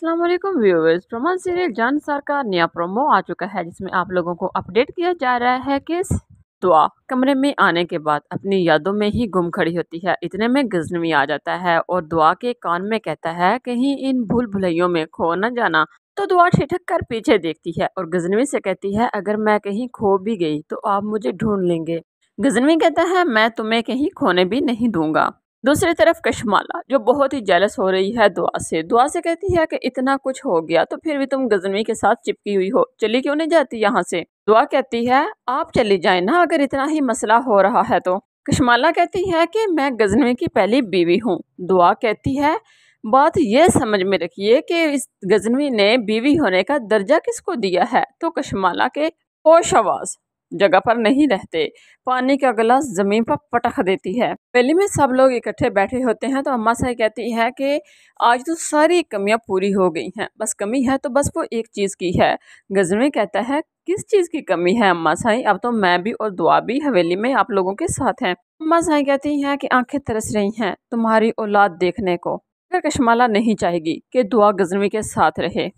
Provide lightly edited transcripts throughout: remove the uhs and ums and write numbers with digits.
अस्सलाम वालेकुम viewers. Promo serial जान सार का नया प्रोमो आ चुका है जिसमें आप लोगों को अपडेट किया जा रहा है कि दुआ कमरे में आने के बाद अपनी यादों में ही गुम खड़ी होती है। इतने में गजनवी आ जाता है और दुआ के कान में कहता है कहीं इन भूल भुलैयों में खो न जाना। तो दुआ ठिठक कर पीछे देखती है और गजनवी से कहती है अगर मैं कहीं खो भी गई तो आप मुझे ढूंढ लेंगे। गजनवी कहता है मैं तुम्हें कहीं खोने भी नहीं दूंगा। दूसरी तरफ कशमाला जो बहुत ही जेलस हो रही है दुआ से कहती है कि इतना कुछ हो गया तो फिर भी तुम गजनवी के साथ चिपकी हुई हो, चली क्यों नहीं जाती यहाँ से। दुआ कहती है आप चली जाए ना अगर इतना ही मसला हो रहा है तो। कशमाला कहती है कि मैं गजनवी की पहली बीवी हूँ। दुआ कहती है बात ये समझ में रखिए कि इस गजनवी ने बीवी होने का दर्जा किसको दिया है। तो कशमाला के होश आवाज जगह पर नहीं रहते, पानी का गिलास जमीन पर पटक देती है। पहले में सब लोग इकट्ठे बैठे होते हैं तो अम्मा साई कहती है कि आज तो सारी कमियां पूरी हो गई हैं, बस कमी है तो बस वो एक चीज की है। गजनवी कहता है किस चीज की कमी है अम्मा साई, अब तो मैं भी और दुआ भी हवेली में आप लोगों के साथ हैं। अम्मा साई कहती हैं कि आंखें तरस रही हैं तुम्हारी औलाद देखने को, फिर कशमाला नहीं चाहेगी कि दुआ गजनवी के साथ रहे।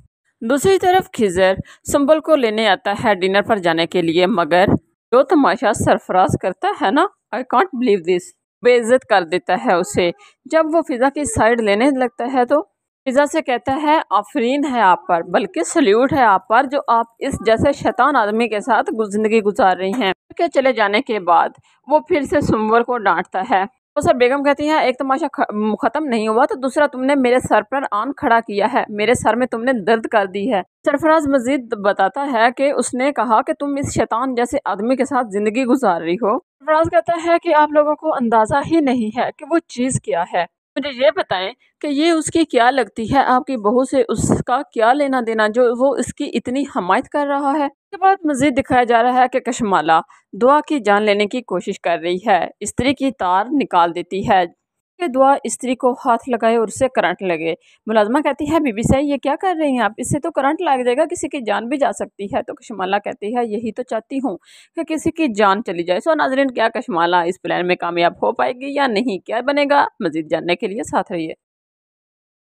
दूसरी तरफ खिजर संबल को लेने आता है डिनर पर जाने के लिए, मगर जो तमाशा सरफराज करता है ना, आई कांट बिलीव दिस, बेइज्जत कर देता है उसे। जब वो फिजा की साइड लेने लगता है तो फिजा से कहता है आफरीन है आप पर, बल्कि सल्यूट है आप पर जो आप इस जैसे शैतान आदमी के साथ जिंदगी गुजार रही हैं। के चले जाने के बाद वो फिर से सुंबर को डांटता है। तो सर बेगम कहती है एक तमाशा खत्म नहीं हुआ तो दूसरा तुमने मेरे सर पर आन खड़ा किया है, मेरे सर में तुमने दर्द कर दी है। सरफराज मजीद बताता है कि उसने कहा कि तुम इस शैतान जैसे आदमी के साथ जिंदगी गुजार रही हो। सरफराज कहता है कि आप लोगों को अंदाजा ही नहीं है कि वो चीज क्या है। मुझे ये बताएं कि ये उसकी क्या लगती है, आपकी बहू से उसका क्या लेना देना जो वो इसकी इतनी हमायत कर रहा है। इसके बाद मजीद दिखाया जा रहा है कि कशमाला दुआ की जान लेने की कोशिश कर रही है, स्त्री की तार निकाल देती है कि दुआ स्त्री को हाथ लगाए और उससे करंट लगे। मुलाजमा कहती है बीबी साहब ये क्या कर रही हैं आप, इससे तो करंट लग जाएगा, किसी की जान भी जा सकती है। तो कशमाला कहती है यही तो चाहती हूँ कि किसी की जान चली जाए। सो नाजरीन क्या कशमाला इस प्लान में कामयाब हो पाएगी या नहीं, क्या बनेगा, मजीद जानने के लिए साथ रहिए।